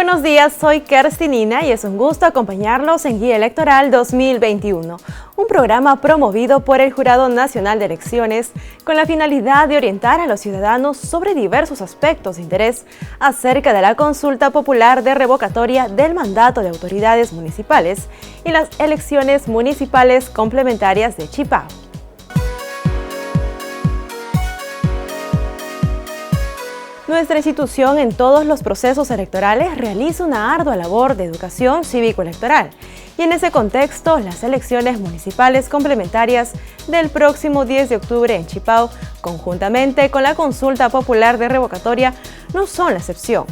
buenos días, soy Kerstin Nina y es un gusto acompañarlos en Guía Electoral 2021, un programa promovido por el Jurado Nacional de Elecciones con la finalidad de orientar a los ciudadanos sobre diversos aspectos de interés acerca de la consulta popular de revocatoria del mandato de autoridades municipales y las elecciones municipales complementarias de Chipao. Nuestra institución en todos los procesos electorales realiza una ardua labor de educación cívico-electoral y en ese contexto las elecciones municipales complementarias del próximo 10 de octubre en Chipao, conjuntamente con la consulta popular de revocatoria, no son la excepción.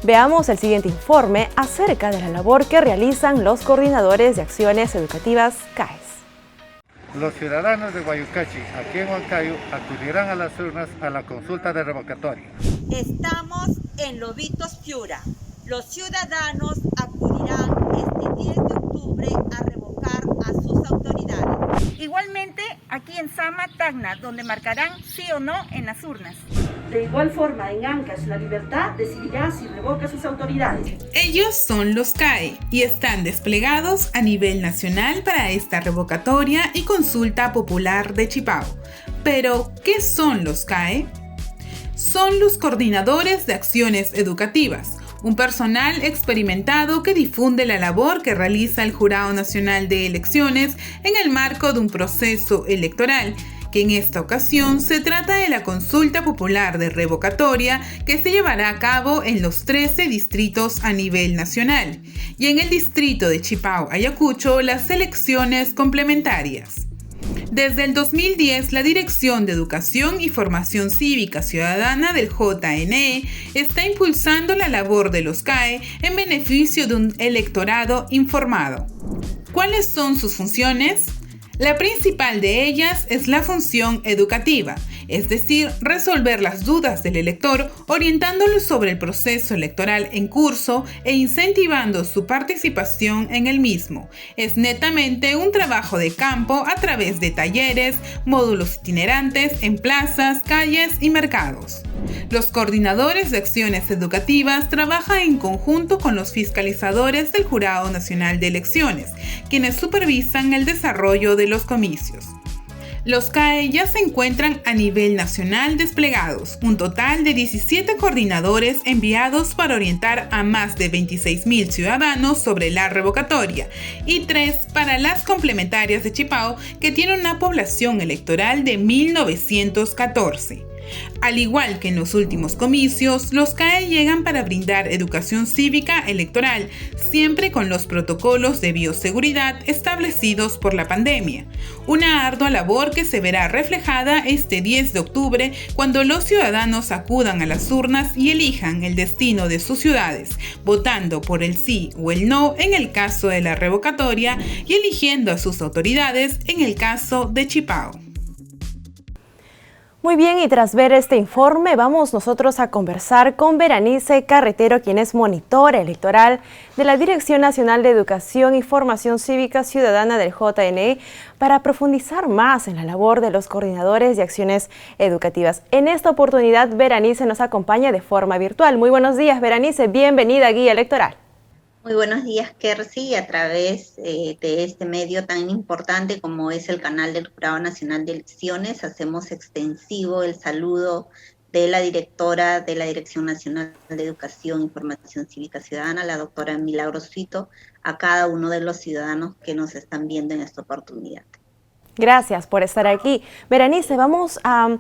Veamos el siguiente informe acerca de la labor que realizan los coordinadores de acciones educativas CAES. Los ciudadanos de Guayucachi, aquí en Huancayo, acudirán a las urnas a la consulta de revocatoria. Estamos en Lobitos Piura. Los ciudadanos acudirán este 10 de octubre a revocar a sus autoridades. Igualmente, aquí en Sama, Tacna, donde marcarán sí o no en las urnas. De igual forma, en Ancash, La Libertad decidirá si revoca sus autoridades. Ellos son los CAE y están desplegados a nivel nacional para esta revocatoria y consulta popular de Chipao. Pero, ¿qué son los CAE? Son los coordinadores de acciones educativas, un personal experimentado que difunde la labor que realiza el Jurado Nacional de Elecciones en el marco de un proceso electoral, que en esta ocasión se trata de la consulta popular de revocatoria que se llevará a cabo en los 13 distritos a nivel nacional y en el distrito de Chipao, Ayacucho, las elecciones complementarias. Desde el 2010, la Dirección de Educación y Formación Cívica Ciudadana del JNE está impulsando la labor de los CAE en beneficio de un electorado informado. ¿Cuáles son sus funciones? La principal de ellas es la función educativa, es decir, resolver las dudas del elector orientándolo sobre el proceso electoral en curso e incentivando su participación en el mismo. Es netamente un trabajo de campo a través de talleres, módulos itinerantes en plazas, calles y mercados. Los coordinadores de acciones educativas trabajan en conjunto con los fiscalizadores del Jurado Nacional de Elecciones, quienes supervisan el desarrollo de los comicios. Los CAE ya se encuentran a nivel nacional desplegados, un total de 17 coordinadores enviados para orientar a más de 26.000 ciudadanos sobre la revocatoria y 3 para las complementarias de Chipao, que tiene una población electoral de 1.914. Al igual que en los últimos comicios, los CAE llegan para brindar educación cívica electoral, siempre con los protocolos de bioseguridad establecidos por la pandemia. Una ardua labor que se verá reflejada este 10 de octubre cuando los ciudadanos acudan a las urnas y elijan el destino de sus ciudades, votando por el sí o el no en el caso de la revocatoria y eligiendo a sus autoridades en el caso de Chipao. Muy bien, y tras ver este informe, vamos nosotros a conversar con Berenice Carretero, quien es monitora electoral de la Dirección Nacional de Educación y Formación Cívica Ciudadana del JNE, para profundizar más en la labor de los coordinadores de acciones educativas. En esta oportunidad, Berenice nos acompaña de forma virtual. Muy buenos días, Berenice, bienvenida a Guía Electoral. Muy buenos días, Kersi. A través de este medio tan importante como es el canal del Jurado Nacional de Elecciones, hacemos extensivo el saludo de la directora de la Dirección Nacional de Educación y Formación Cívica Ciudadana, la doctora Milagros Fito, a cada uno de los ciudadanos que nos están viendo en esta oportunidad. Gracias por estar aquí. Berenice, vamos a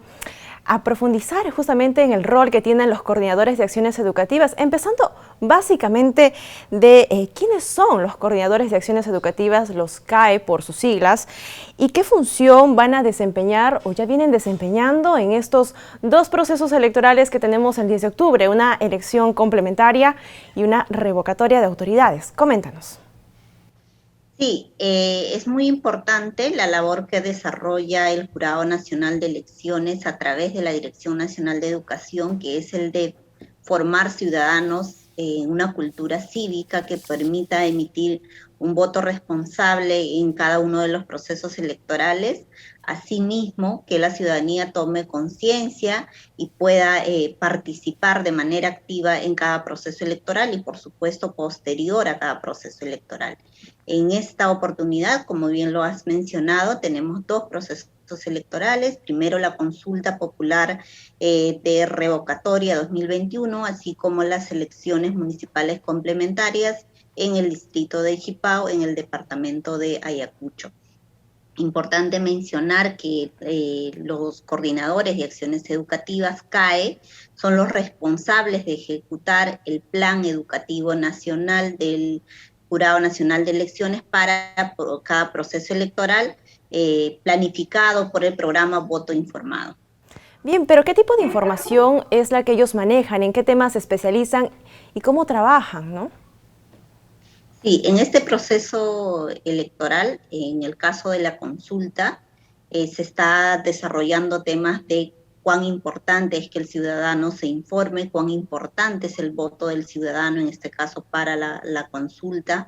profundizar justamente en el rol que tienen los coordinadores de acciones educativas, empezando básicamente de quiénes son los coordinadores de acciones educativas, los CAE por sus siglas, y qué función van a desempeñar o ya vienen desempeñando en estos dos procesos electorales que tenemos el 10 de octubre, una elección complementaria y una revocatoria de autoridades. Coméntanos. Sí, es muy importante la labor que desarrolla el Jurado Nacional de Elecciones a través de la Dirección Nacional de Educación, que es el de formar ciudadanos en una cultura cívica que permita emitir un voto responsable en cada uno de los procesos electorales. Asimismo, que la ciudadanía tome conciencia y pueda participar de manera activa en cada proceso electoral y, por supuesto, posterior a cada proceso electoral. En esta oportunidad, como bien lo has mencionado, tenemos dos procesos electorales. Primero, la consulta popular de revocatoria 2021, así como las elecciones municipales complementarias en el distrito de Chipao, en el departamento de Ayacucho. Importante mencionar que los coordinadores de acciones educativas, CAE, son los responsables de ejecutar el plan educativo nacional del Jurado Nacional de Elecciones para cada proceso electoral, planificado por el programa Voto Informado. Bien, pero ¿qué tipo de información es la que ellos manejan? ¿En qué temas se especializan y cómo trabajan, no? Sí, en este proceso electoral, en el caso de la consulta, se está desarrollando temas de cuán importante es que el ciudadano se informe, cuán importante es el voto del ciudadano, en este caso para la consulta,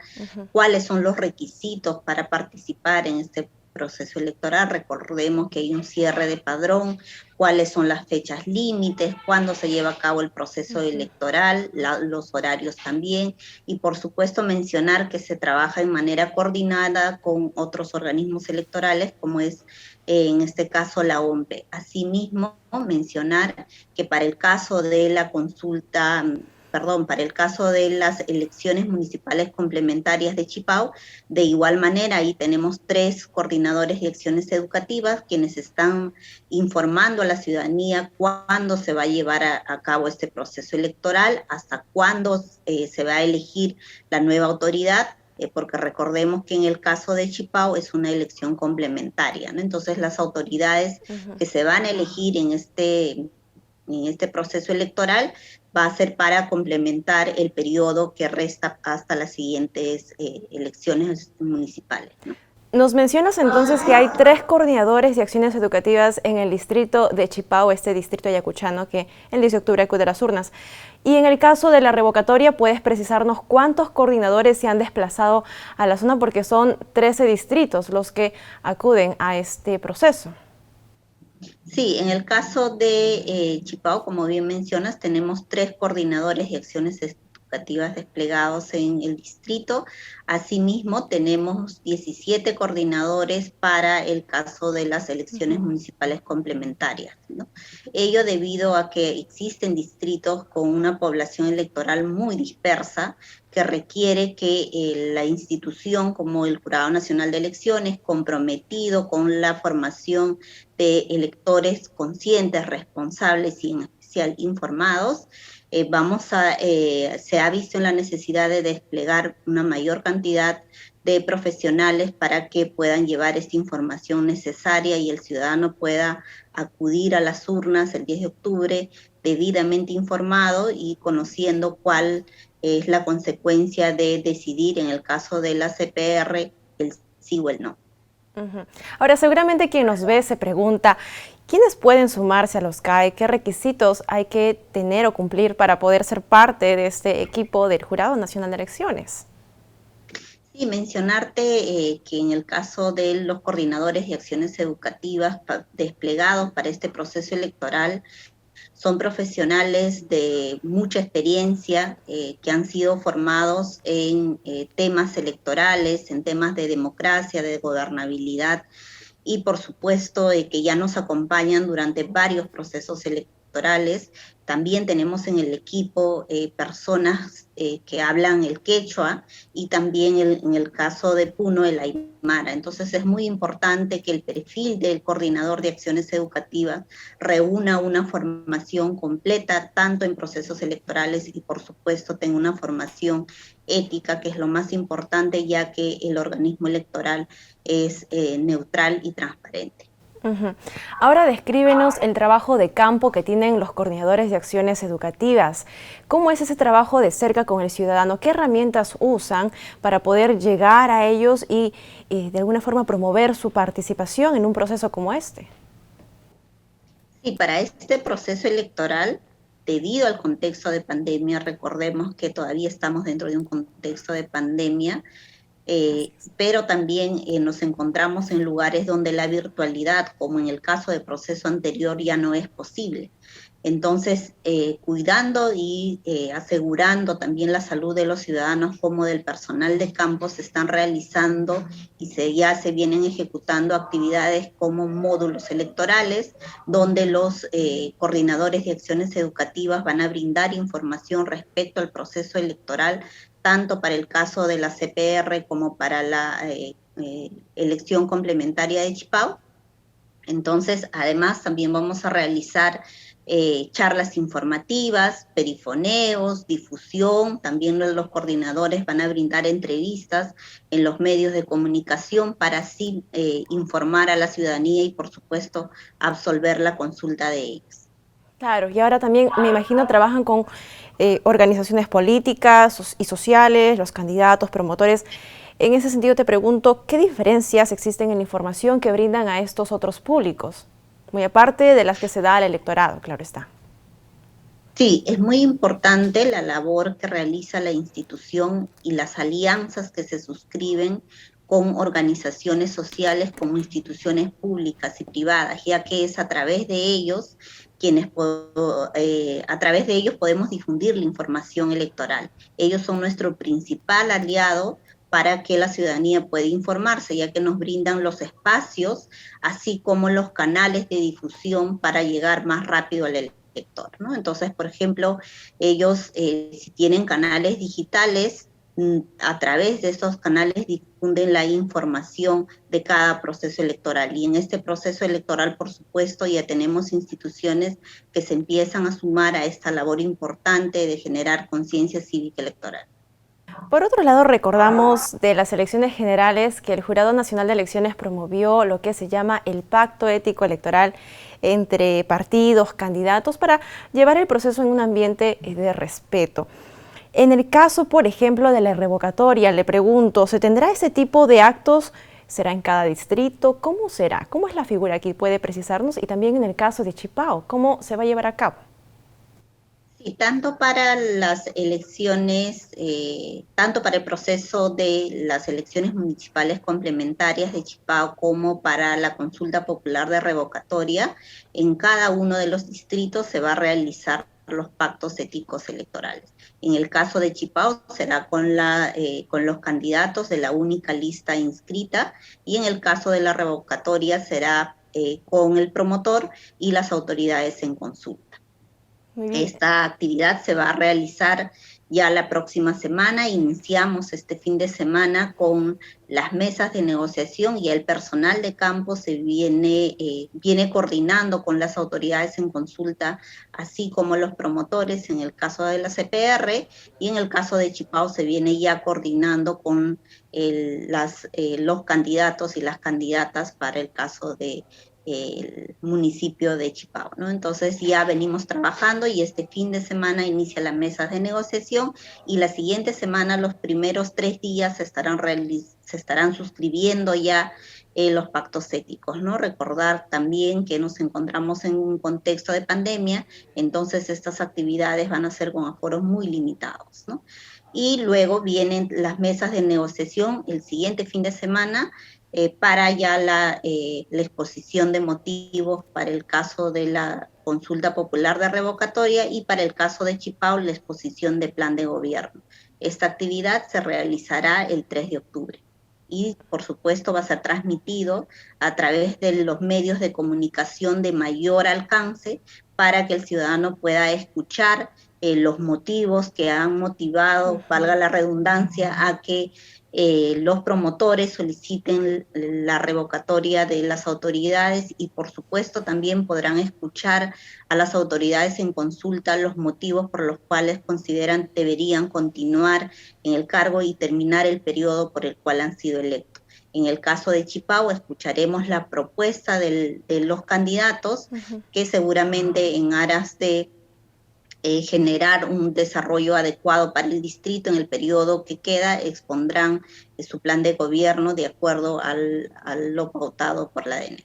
cuáles son los requisitos para participar en este proceso electoral. Recordemos que hay un cierre de padrón, cuáles son las fechas límites, cuándo se lleva a cabo el proceso electoral, los horarios también, y por supuesto mencionar que se trabaja en manera coordinada con otros organismos electorales, como es en este caso la OMPE. Asimismo, mencionar que para el caso de la consulta, para el caso de las elecciones municipales complementarias de Chipao, de igual manera ahí tenemos 3 coordinadores de acciones educativas quienes están informando a la ciudadanía cuándo se va a llevar a cabo este proceso electoral, hasta cuándo se va a elegir la nueva autoridad, porque recordemos que en el caso de Chipao es una elección complementaria, ¿no? Entonces las autoridades que se van a elegir en este proceso electoral va a ser para complementar el periodo que resta hasta las siguientes elecciones municipales, ¿no? Nos mencionas entonces que hay 3 coordinadores de acciones educativas en el distrito de Chipao, este distrito ayacuchano que el 10 de octubre acude a las urnas. Y en el caso de la revocatoria, ¿puedes precisarnos cuántos coordinadores se han desplazado a la zona? Porque son 13 distritos los que acuden a este proceso. Sí, en el caso de Chipao, como bien mencionas, tenemos 3 coordinadores de acciones educativas desplegados en el distrito. Asimismo, tenemos 17 coordinadores para el caso de las elecciones municipales complementarias, ¿no? Ello debido a que existen distritos con una población electoral muy dispersa, que requiere que la institución como el Jurado Nacional de Elecciones, comprometido con la formación de electores conscientes, responsables y en especial informados, se ha visto en la necesidad de desplegar una mayor cantidad de profesionales para que puedan llevar esta información necesaria y el ciudadano pueda acudir a las urnas el 10 de octubre debidamente informado y conociendo cuál es la consecuencia de decidir en el caso de la CPR el sí o el no. Ahora, seguramente quien nos ve se pregunta, ¿quiénes pueden sumarse a los CAE? ¿Qué requisitos hay que tener o cumplir para poder ser parte de este equipo del Jurado Nacional de Elecciones? Sí, mencionarte que en el caso de los coordinadores de acciones educativas desplegados para este proceso electoral, son profesionales de mucha experiencia que han sido formados en temas electorales, en temas de democracia, de gobernabilidad y por supuesto que ya nos acompañan durante varios procesos electorales. También tenemos en el equipo personas que hablan el quechua y también en el caso de Puno el aymara. Entonces es muy importante que el perfil del coordinador de acciones educativas reúna una formación completa tanto en procesos electorales y por supuesto tenga una formación ética, que es lo más importante ya que el organismo electoral es neutral y transparente. Ahora descríbenos el trabajo de campo que tienen los coordinadores de acciones educativas. ¿Cómo es ese trabajo de cerca con el ciudadano? ¿Qué herramientas usan para poder llegar a ellos y de alguna forma promover su participación en un proceso como este? Sí, para este proceso electoral, debido al contexto de pandemia, recordemos que todavía estamos dentro de un contexto de pandemia, pero también nos encontramos en lugares donde la virtualidad, como en el caso del proceso anterior, ya no es posible. Entonces, cuidando y asegurando también la salud de los ciudadanos como del personal de campo, se están realizando y ya se vienen ejecutando actividades como módulos electorales, donde los coordinadores de acciones educativas van a brindar información respecto al proceso electoral, tanto para el caso de la CPR como para la elección complementaria de Chipao. Entonces, además, también vamos a realizar charlas informativas, perifoneos, difusión. También los coordinadores van a brindar entrevistas en los medios de comunicación para así informar a la ciudadanía y, por supuesto, absolver la consulta de ellos. Claro, y ahora también me imagino trabajan con organizaciones políticas y sociales, los candidatos, promotores. En ese sentido te pregunto, ¿qué diferencias existen en la información que brindan a estos otros públicos? Muy aparte de las que se da al electorado, claro está. Sí, es muy importante la labor que realiza la institución y las alianzas que se suscriben con organizaciones sociales como instituciones públicas y privadas, ya que es a través de ellos a través de ellos podemos difundir la información electoral. Ellos son nuestro principal aliado para que la ciudadanía pueda informarse, ya que nos brindan los espacios, así como los canales de difusión para llegar más rápido al elector, ¿no? Entonces, por ejemplo, ellos si tienen canales digitales, a través de esos canales difunden la información de cada proceso electoral. Y en este proceso electoral, por supuesto, ya tenemos instituciones que se empiezan a sumar a esta labor importante de generar conciencia cívica electoral. Por otro lado, recordamos de las elecciones generales que el Jurado Nacional de Elecciones promovió lo que se llama el Pacto Ético Electoral entre partidos, candidatos, para llevar el proceso en un ambiente de respeto. En el caso, por ejemplo, de la revocatoria, le pregunto, ¿se tendrá ese tipo de actos? ¿Será en cada distrito? ¿Cómo será? ¿Cómo es la figura aquí? ¿Puede precisarnos? Y también en el caso de Chipao, ¿cómo se va a llevar a cabo? Sí, tanto para las elecciones, tanto para el proceso de las elecciones municipales complementarias de Chipao como para la consulta popular de revocatoria, en cada uno de los distritos se va a realizar los pactos éticos electorales. En el caso de Chipao será con los candidatos de la única lista inscrita, y en el caso de la revocatoria será con el promotor y las autoridades en consulta. Esta actividad se va a realizar ya la próxima semana. Iniciamos este fin de semana con las mesas de negociación, y el personal de campo se viene coordinando con las autoridades en consulta, así como los promotores en el caso de la CPR, y en el caso de Chipao se viene ya coordinando con los candidatos y las candidatas para el caso de el municipio de Chipao, ¿no? Entonces ya venimos trabajando, y este fin de semana inicia la mesa de negociación, y la siguiente semana, los primeros 3 días, se estarán suscribiendo ya los pactos éticos, ¿no? Recordar también que nos encontramos en un contexto de pandemia, entonces estas actividades van a ser con aforos muy limitados, ¿no? Y luego vienen las mesas de negociación el siguiente fin de semana, para ya la exposición de motivos para el caso de la consulta popular de revocatoria, y para el caso de Chipao la exposición de plan de gobierno. Esta actividad se realizará el 3 de octubre y por supuesto va a ser transmitido a través de los medios de comunicación de mayor alcance, para que el ciudadano pueda escuchar los motivos que han motivado, valga la redundancia, a que los promotores soliciten la revocatoria de las autoridades, y por supuesto también podrán escuchar a las autoridades en consulta los motivos por los cuales consideran deberían continuar en el cargo y terminar el periodo por el cual han sido electos. En el caso de Chipao escucharemos la propuesta de los candidatos, que seguramente en aras de generar un desarrollo adecuado para el distrito en el periodo que queda, expondrán su plan de gobierno de acuerdo a lo pautado por la ADN.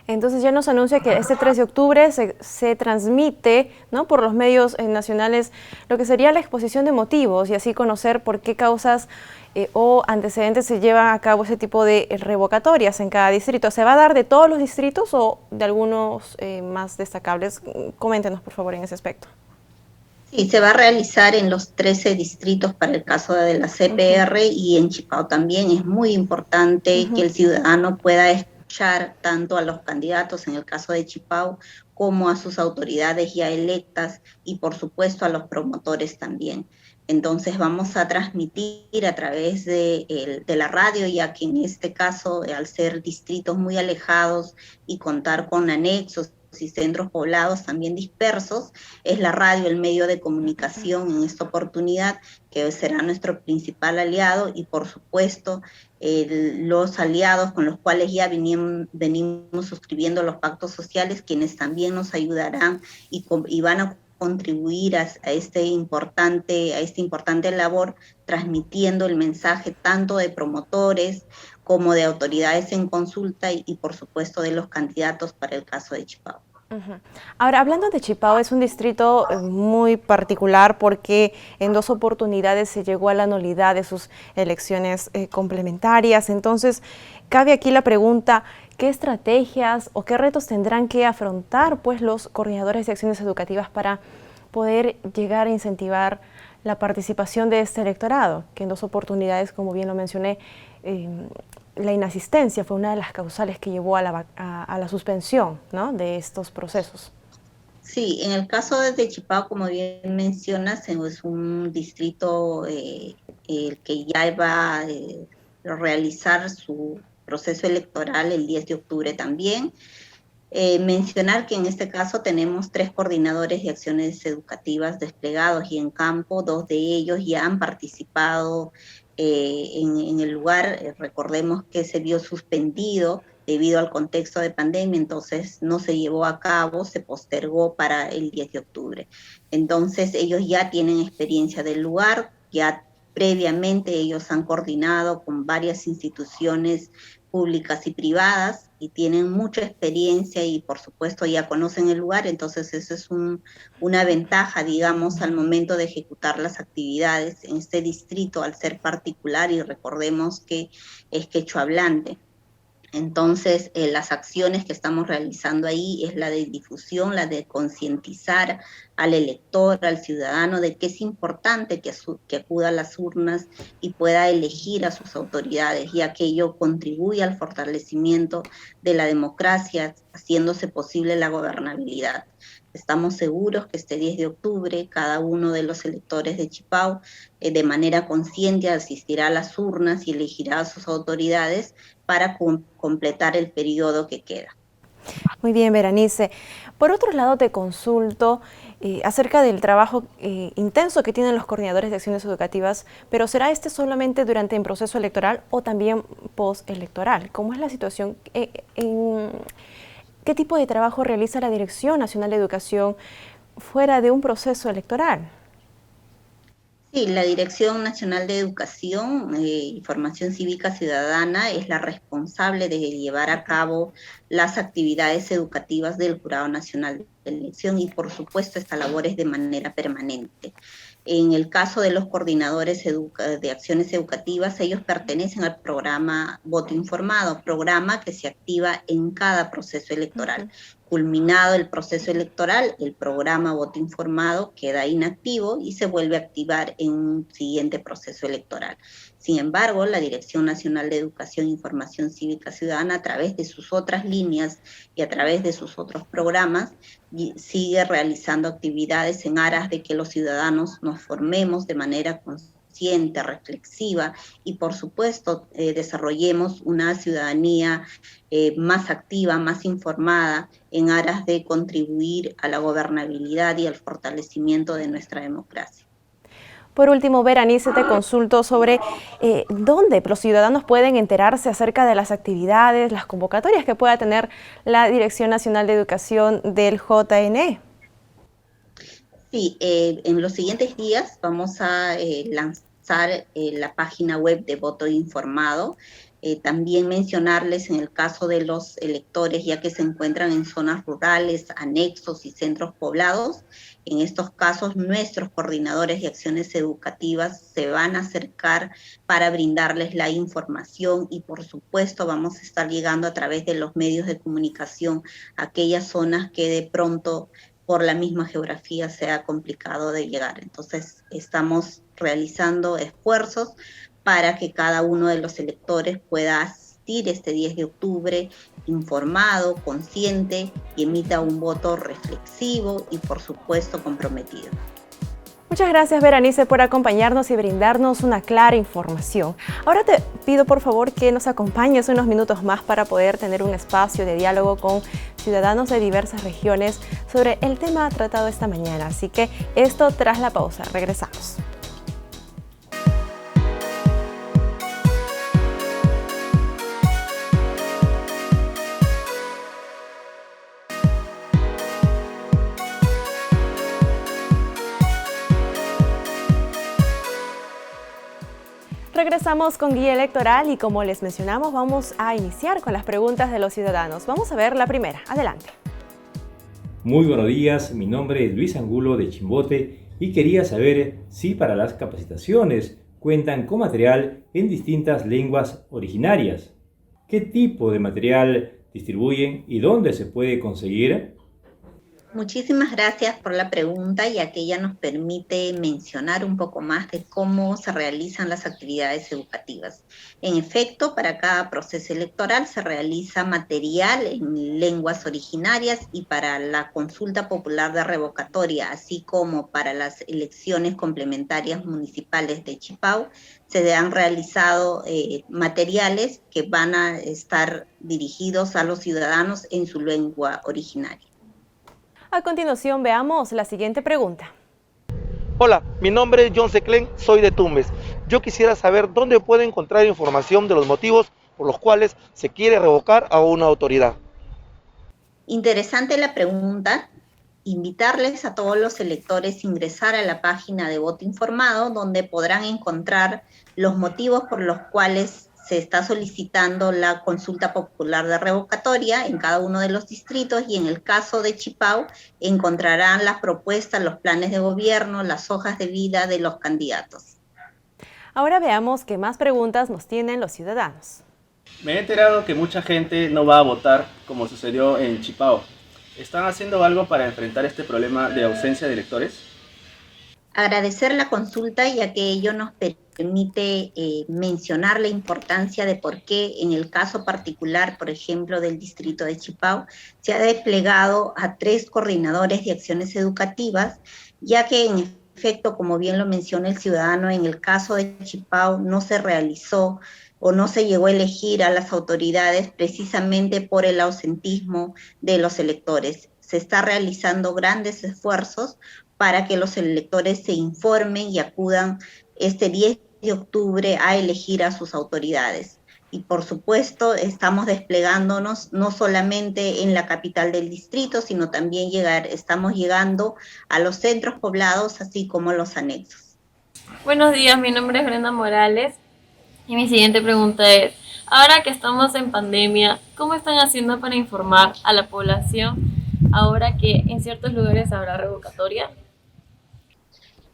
Entonces ya nos anuncia que este 3 de octubre se transmite, ¿no?, por los medios nacionales lo que sería la exposición de motivos y así conocer por qué causas o antecedentes se llevan a cabo ese tipo de revocatorias en cada distrito. ¿Se va a dar de todos los distritos o de algunos más destacables? Coméntenos, por favor, en ese aspecto. Sí, se va a realizar en los 13 distritos para el caso de la CPR y en Chipao también. Es muy importante que el ciudadano pueda escuchar tanto a los candidatos, en el caso de Chipao, como a sus autoridades ya electas y por supuesto a los promotores también. Entonces vamos a transmitir a través de la radio, ya que en este caso, al ser distritos muy alejados y contar con anexos y centros poblados también dispersos, es la radio el medio de comunicación en esta oportunidad que será nuestro principal aliado y por supuesto los aliados con los cuales ya venimos suscribiendo los pactos sociales, quienes también nos ayudarán y van a contribuir a esta importante labor, transmitiendo el mensaje tanto de promotores como de autoridades en consulta y por supuesto de los candidatos para el caso de Chipao. Ahora, hablando de Chipao, es un distrito muy particular porque en 2 oportunidades se llegó a la nulidad de sus elecciones complementarias. Entonces, cabe aquí la pregunta, ¿qué estrategias o qué retos tendrán que afrontar pues, los coordinadores de acciones educativas para poder llegar a incentivar la participación de este electorado? Que en 2 oportunidades, como bien lo mencioné, la inasistencia fue una de las causales que llevó a la suspensión, ¿no?, de estos procesos. Sí, en el caso de Chipao, como bien mencionas, es un distrito el que ya va a realizar su proceso electoral el 10 de octubre también. Mencionar que en este caso tenemos 3 coordinadores de acciones educativas desplegados y en campo, 2 de ellos ya han participado en el lugar. Recordemos que se vio suspendido debido al contexto de pandemia, entonces no se llevó a cabo, se postergó para el 10 de octubre. Entonces ellos ya tienen experiencia del lugar, ya previamente ellos han coordinado con varias instituciones públicas y privadas y tienen mucha experiencia y por supuesto ya conocen el lugar, entonces eso es una ventaja, digamos, al momento de ejecutar las actividades en este distrito al ser particular y recordemos que es quechua hablante. Entonces, las acciones que estamos realizando ahí es la de difusión, la de concientizar al elector, al ciudadano, de que es importante que acuda a las urnas y pueda elegir a sus autoridades, ya que ello contribuye al fortalecimiento de la democracia, haciéndose posible la gobernabilidad. Estamos seguros que este 10 de octubre cada uno de los electores de Chipao de manera consciente asistirá a las urnas y elegirá a sus autoridades para completar el periodo que queda. Muy bien, Berenice. Por otro lado, te consulto acerca del trabajo intenso que tienen los coordinadores de acciones educativas, pero ¿será este solamente durante el proceso electoral o también postelectoral? ¿Cómo es la situación? ¿Qué tipo de trabajo realiza la Dirección Nacional de Educación fuera de un proceso electoral? Sí, la Dirección Nacional de Educación y Formación Cívica Ciudadana es la responsable de llevar a cabo las actividades educativas del Jurado Nacional de Elección y por supuesto esta labor es de manera permanente. En el caso de los coordinadores de acciones educativas, ellos pertenecen al programa Voto Informado, programa que se activa en cada proceso electoral. Culminado el proceso electoral, el programa Voto Informado queda inactivo y se vuelve a activar en un siguiente proceso electoral. Sin embargo, la Dirección Nacional de Educación e Formación Cívica Ciudadana, a través de sus otras líneas y a través de sus otros programas, sigue realizando actividades en aras de que los ciudadanos nos formemos de manera consciente, reflexiva y, por supuesto, desarrollemos una ciudadanía más activa, más informada, en aras de contribuir a la gobernabilidad y al fortalecimiento de nuestra democracia. Por último, Berenice, te consulto sobre dónde los ciudadanos pueden enterarse acerca de las actividades, las convocatorias que pueda tener la Dirección Nacional de Educación del JNE. Sí, en los siguientes días vamos a lanzar la página web de Voto Informado, También mencionarles en el caso de los electores, ya que se encuentran en zonas rurales, anexos y centros poblados, en estos casos nuestros coordinadores de acciones educativas se van a acercar para brindarles la información y por supuesto vamos a estar llegando a través de los medios de comunicación a aquellas zonas que de pronto por la misma geografía sea complicado de llegar. Entonces estamos realizando esfuerzos para que cada uno de los electores pueda asistir este 10 de octubre informado, consciente y emita un voto reflexivo y por supuesto comprometido. Muchas gracias, Berenice, por acompañarnos y brindarnos una clara información. Ahora te pido por favor que nos acompañes unos minutos más para poder tener un espacio de diálogo con ciudadanos de diversas regiones sobre el tema tratado esta mañana. Así que esto tras la pausa. Regresamos. Regresamos con Guía Electoral y como les mencionamos vamos a iniciar con las preguntas de los ciudadanos. Vamos a ver la primera. Adelante. Muy buenos días, mi nombre es Luis Angulo de Chimbote y quería saber si para las capacitaciones cuentan con material en distintas lenguas originarias. ¿Qué tipo de material distribuyen y dónde se puede conseguir? Muchísimas gracias por la pregunta, ya que ella nos permite mencionar un poco más de cómo se realizan las actividades educativas. En efecto, para cada proceso electoral se realiza material en lenguas originarias y para la consulta popular de revocatoria, así como para las elecciones complementarias municipales de Chipau, se han realizado materiales que van a estar dirigidos a los ciudadanos en su lengua originaria. A continuación veamos la siguiente pregunta. Hola, mi nombre es John Seclen, soy de Tumbes. Yo quisiera saber dónde puedo encontrar información de los motivos por los cuales se quiere revocar a una autoridad. Interesante la pregunta. Invitarles a todos los electores a ingresar a la página de Voto Informado, donde podrán encontrar los motivos por los cuales se está solicitando la consulta popular de revocatoria en cada uno de los distritos y en el caso de Chipau encontrarán las propuestas, los planes de gobierno, las hojas de vida de los candidatos. Ahora veamos qué más preguntas nos tienen los ciudadanos. Me he enterado que mucha gente no va a votar como sucedió en Chipau. ¿Están haciendo algo para enfrentar este problema de ausencia de electores? Agradecer la consulta, ya que ello nos permite mencionar la importancia de por qué en el caso particular, por ejemplo, del distrito de Chipau, se ha desplegado a 3 coordinadores de acciones educativas, ya que en efecto, como bien lo menciona el ciudadano, en el caso de Chipau no se realizó o no se llegó a elegir a las autoridades precisamente por el ausentismo de los electores. Se está realizando grandes esfuerzos para que los electores se informen y acudan este 10 de octubre a elegir a sus autoridades. Y por supuesto estamos desplegándonos no solamente en la capital del distrito, sino también estamos llegando a los centros poblados, así como los anexos. Buenos días, mi nombre es Brenda Morales y mi siguiente pregunta es, ahora que estamos en pandemia, ¿cómo están haciendo para informar a la población ahora que en ciertos lugares habrá revocatoria?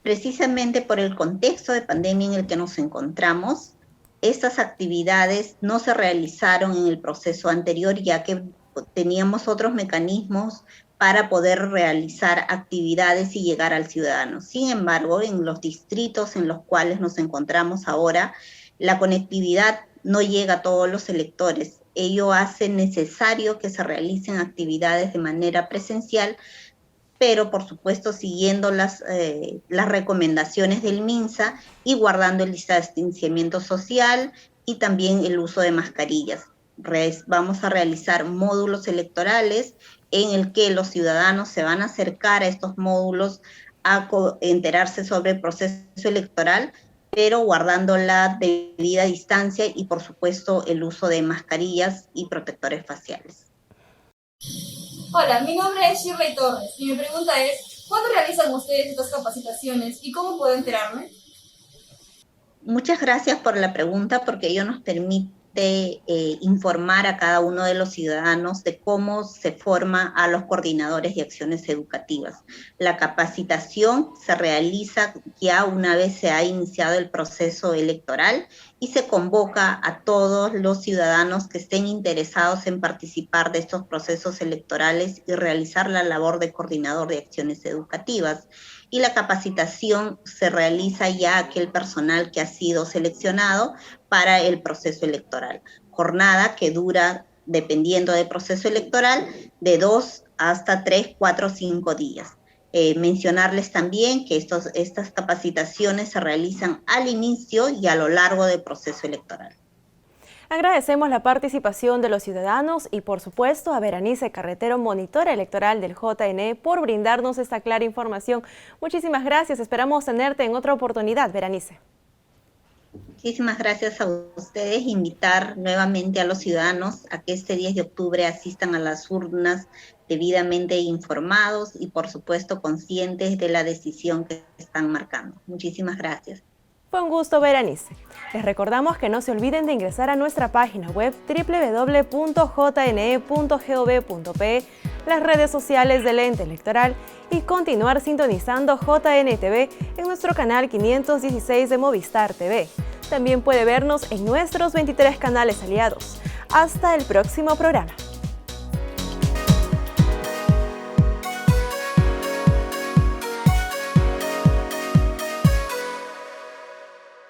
Precisamente por el contexto de pandemia en el que nos encontramos, estas actividades no se realizaron en el proceso anterior, ya que teníamos otros mecanismos para poder realizar actividades y llegar al ciudadano. Sin embargo, en los distritos en los cuales nos encontramos ahora, la conectividad no llega a todos los electores. Ello hace necesario que se realicen actividades de manera presencial, pero por supuesto siguiendo las recomendaciones del MINSA y guardando el distanciamiento social y también el uso de mascarillas. Vamos a realizar módulos electorales en el que los ciudadanos se van a acercar a estos módulos a enterarse sobre el proceso electoral, pero guardando la debida distancia y por supuesto el uso de mascarillas y protectores faciales. Hola, mi nombre es Shirley Torres y mi pregunta es, ¿cuándo realizan ustedes estas capacitaciones y cómo puedo enterarme? Muchas gracias por la pregunta, porque ello nos permite de informar a cada uno de los ciudadanos de cómo se forma a los coordinadores de acciones educativas. La capacitación se realiza ya una vez se ha iniciado el proceso electoral y se convoca a todos los ciudadanos que estén interesados en participar de estos procesos electorales y realizar la labor de coordinador de acciones educativas. Y la capacitación se realiza ya a aquel personal que ha sido seleccionado para el proceso electoral. Jornada que dura, dependiendo del proceso electoral, de 2 hasta 3, 4, 5 días. Mencionarles también que estas capacitaciones se realizan al inicio y a lo largo del proceso electoral. Agradecemos la participación de los ciudadanos y, por supuesto, a Berenice Carretero, monitora electoral del JNE, por brindarnos esta clara información. Muchísimas gracias. Esperamos tenerte en otra oportunidad, Berenice. Muchísimas gracias a ustedes. Invitar nuevamente a los ciudadanos a que este 10 de octubre asistan a las urnas debidamente informados y, por supuesto, conscientes de la decisión que están marcando. Muchísimas gracias. Fue un gusto, Berenice. Les recordamos que no se olviden de ingresar a nuestra página web www.jne.gov.pe, las redes sociales del ente electoral y continuar sintonizando JNTV en nuestro canal 516 de Movistar TV. También puede vernos en nuestros 23 canales aliados. Hasta el próximo programa.